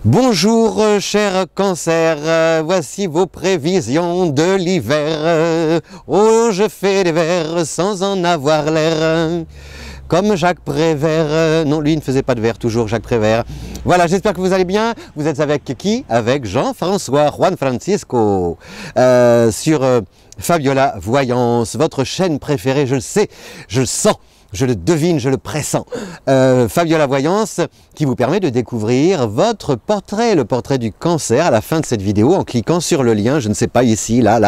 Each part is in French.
Bonjour cher Cancer, voici vos prévisions de l'hiver. Oh, je fais des vers sans en avoir l'air. Comme Jacques Prévert, non lui il ne faisait pas de vers, toujours Jacques Prévert. Voilà, j'espère que vous allez bien. Vous êtes avec qui? Avec Jean-François, Juan Francisco, sur Fabiola Voyance, votre chaîne préférée, je le sais, je le sens. Je le devine, je le pressens. Fabiola Voyance qui vous permet de découvrir votre portrait, le portrait du Cancer à la fin de cette vidéo en cliquant sur le lien, je ne sais pas, ici, là,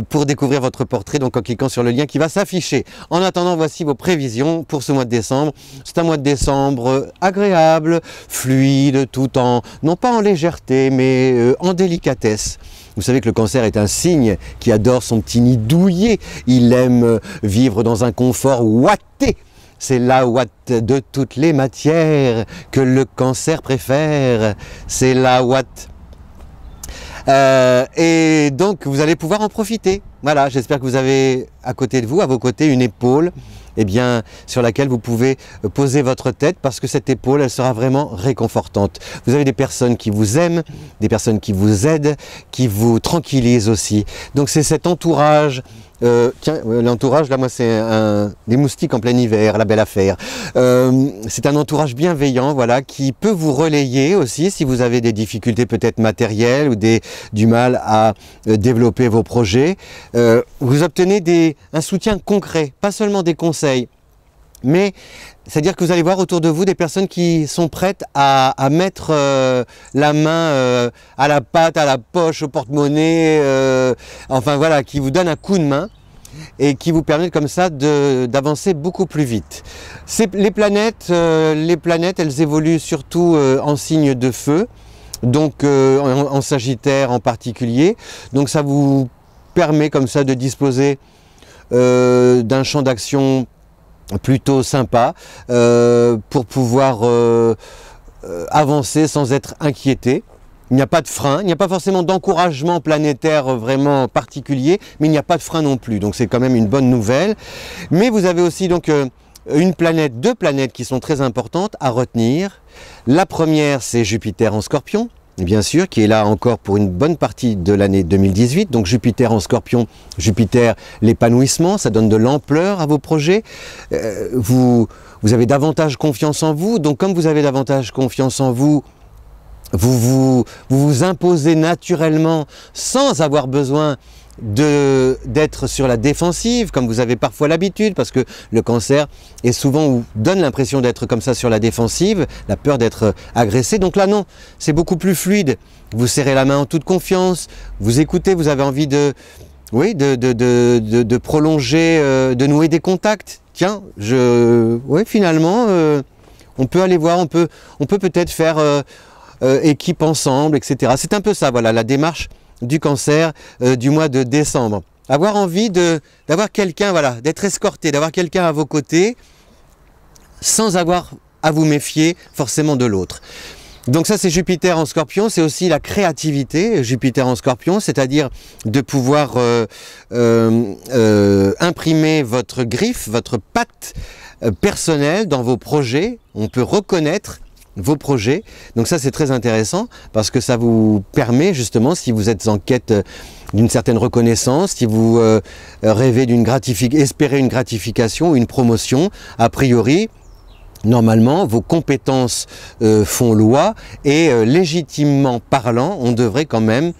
pour découvrir votre portrait, donc en cliquant sur le lien qui va s'afficher. En attendant, voici vos prévisions pour ce mois de décembre. C'est un mois de décembre agréable, fluide, tout en, non pas en légèreté, mais en délicatesse. Vous savez que le Cancer est un signe qui adore son petit nid douillet. Il aime vivre dans un confort ouaté. C'est la ouate de toutes les matières que le Cancer préfère. C'est la ouate. Et donc vous allez pouvoir en profiter. Voilà, j'espère que vous avez à côté de vous, à vos côtés, une épaule sur laquelle vous pouvez poser votre tête, parce que cette épaule, elle sera vraiment réconfortante. Vous avez des personnes qui vous aiment, des personnes qui vous aident, qui vous tranquillisent aussi. Donc c'est cet entourage, tiens, l'entourage, là moi c'est des moustiques en plein hiver, la belle affaire. C'est un entourage bienveillant, voilà, qui peut vous relayer aussi si vous avez des difficultés peut-être matérielles ou du mal à développer vos projets. Vous obtenez un soutien concret, pas seulement des conseils, mais c'est-à-dire que vous allez voir autour de vous des personnes qui sont prêtes à mettre la main à la pâte, à la poche, au porte-monnaie, enfin voilà, qui vous donnent un coup de main et qui vous permettent comme ça d'avancer beaucoup plus vite. Les planètes, elles évoluent surtout en signe de feu, donc en Sagittaire en particulier, donc ça vous permet comme ça de disposer d'un champ d'action plutôt sympa pour pouvoir avancer sans être inquiété. Il n'y a pas de frein, il n'y a pas forcément d'encouragement planétaire vraiment particulier, mais il n'y a pas de frein non plus, donc c'est quand même une bonne nouvelle. Mais vous avez aussi donc deux planètes qui sont très importantes à retenir. La première, c'est Jupiter en Scorpion, bien sûr, qui est là encore pour une bonne partie de l'année 2018. Donc Jupiter en Scorpion, Jupiter, l'épanouissement, ça donne de l'ampleur à vos projets. Vous avez davantage confiance en vous. Donc comme vous avez davantage confiance en vous, vous imposez naturellement sans avoir besoin d'être sur la défensive, comme vous avez parfois l'habitude, parce que le Cancer est souvent donne l'impression d'être comme ça sur la défensive, la peur d'être agressé. Donc là non, c'est beaucoup plus fluide. Vous serrez la main en toute confiance, vous écoutez, vous avez envie de prolonger, de nouer des contacts. Tiens, finalement, on peut aller voir, on peut peut-être faire équipe ensemble, etc. C'est un peu ça, voilà, la démarche du Cancer du mois de décembre. Avoir envie d'avoir quelqu'un, voilà, d'être escorté, d'avoir quelqu'un à vos côtés sans avoir à vous méfier forcément de l'autre. Donc ça c'est Jupiter en Scorpion, c'est aussi la créativité, Jupiter en Scorpion, c'est-à-dire de pouvoir imprimer votre griffe, votre patte personnelle dans vos projets. On peut reconnaître vos projets, donc ça c'est très intéressant parce que ça vous permet justement, si vous êtes en quête d'une certaine reconnaissance, si vous rêvez espérez une gratification, une promotion, a priori, normalement vos compétences font loi et légitimement parlant, on devrait quand même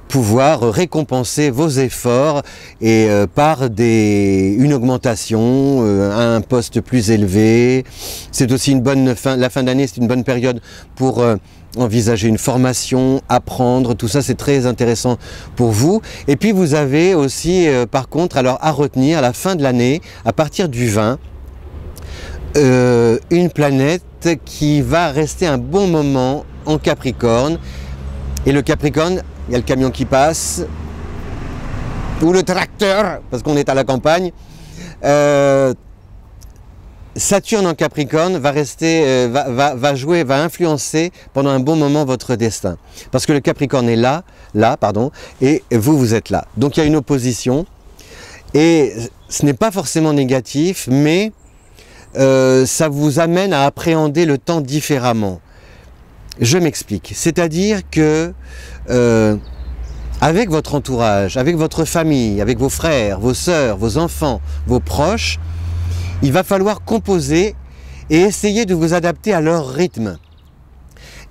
pouvoir récompenser vos efforts et par une augmentation, un poste plus élevé. C'est aussi la fin d'année, c'est une bonne période pour envisager une formation, apprendre, tout ça c'est très intéressant pour vous. Et puis vous avez aussi par contre, alors à retenir à la fin de l'année, à partir du 20, une planète qui va rester un bon moment en Capricorne. Et le Capricorne, il y a le camion qui passe, ou le tracteur, parce qu'on est à la campagne. Saturne en Capricorne va rester, va influencer pendant un bon moment votre destin. Parce que le Capricorne est là, et vous êtes là. Donc il y a une opposition, et ce n'est pas forcément négatif, mais ça vous amène à appréhender le temps différemment. Je m'explique. C'est-à-dire que avec votre entourage, avec votre famille, avec vos frères, vos sœurs, vos enfants, vos proches, il va falloir composer et essayer de vous adapter à leur rythme.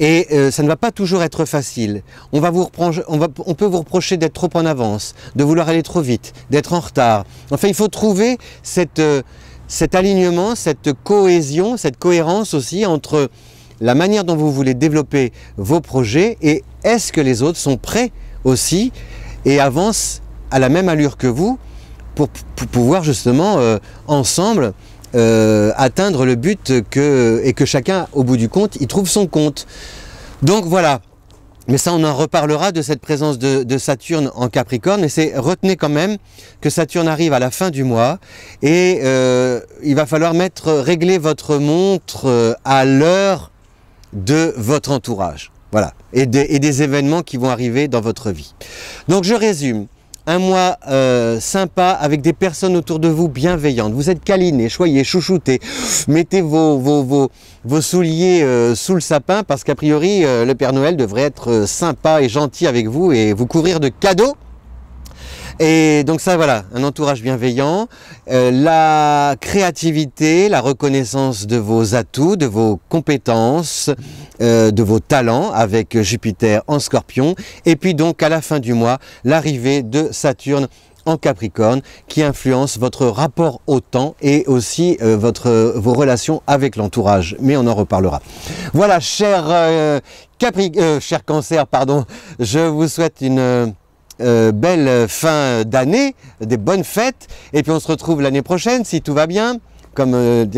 Et ça ne va pas toujours être facile. On peut vous reprocher d'être trop en avance, de vouloir aller trop vite, d'être en retard. Enfin, il faut trouver cet alignement, cette cohésion, cette cohérence aussi entre la manière dont vous voulez développer vos projets et est-ce que les autres sont prêts aussi et avancent à la même allure que vous pour pouvoir justement ensemble atteindre le but et que chacun au bout du compte y trouve son compte. Donc voilà, mais ça on en reparlera de cette présence de Saturne en Capricorne, mais retenez quand même que Saturne arrive à la fin du mois et il va falloir régler votre montre à l'heure de votre entourage. Voilà, et des événements qui vont arriver dans votre vie. Donc je résume, un mois sympa avec des personnes autour de vous bienveillantes. Vous êtes câlinés, choyés, chouchoutés. Mettez vos souliers sous le sapin parce qu'a priori le Père Noël devrait être sympa et gentil avec vous et vous couvrir de cadeaux. Et donc ça voilà, un entourage bienveillant, la créativité, la reconnaissance de vos atouts, de vos compétences, de vos talents avec Jupiter en Scorpion. Et puis donc à la fin du mois, l'arrivée de Saturne en Capricorne qui influence votre rapport au temps et aussi vos relations avec l'entourage. Mais on en reparlera. Voilà, cher Cancer, pardon, je vous souhaite une belle fin d'année, des bonnes fêtes, et puis on se retrouve l'année prochaine si tout va bien. Comme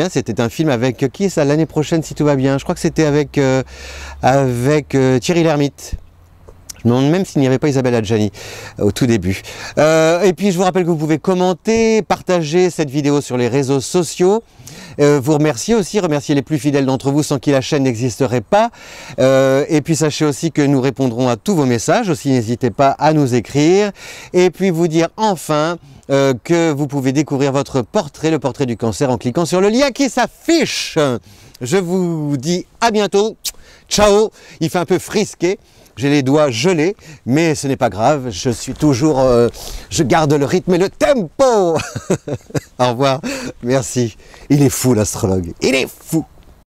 c'était un film avec qui ça l'année prochaine si tout va bien? Je crois que c'était avec Thierry Lhermitte. Je me demande même s'il n'y avait pas Isabelle Adjani au tout début. Et puis je vous rappelle que vous pouvez commenter, partager cette vidéo sur les réseaux sociaux. Vous remercier les plus fidèles d'entre vous sans qui la chaîne n'existerait pas. Et puis sachez aussi que nous répondrons à tous vos messages. Aussi n'hésitez pas à nous écrire. Et puis vous dire enfin que vous pouvez découvrir votre portrait, le portrait du Cancer, en cliquant sur le lien qui s'affiche. Je vous dis à bientôt. Ciao. Il fait un peu frisqué. J'ai les doigts gelés, mais ce n'est pas grave, je suis toujours, je garde le rythme et le tempo. Au revoir, merci. Il est fou l'astrologue, il est fou.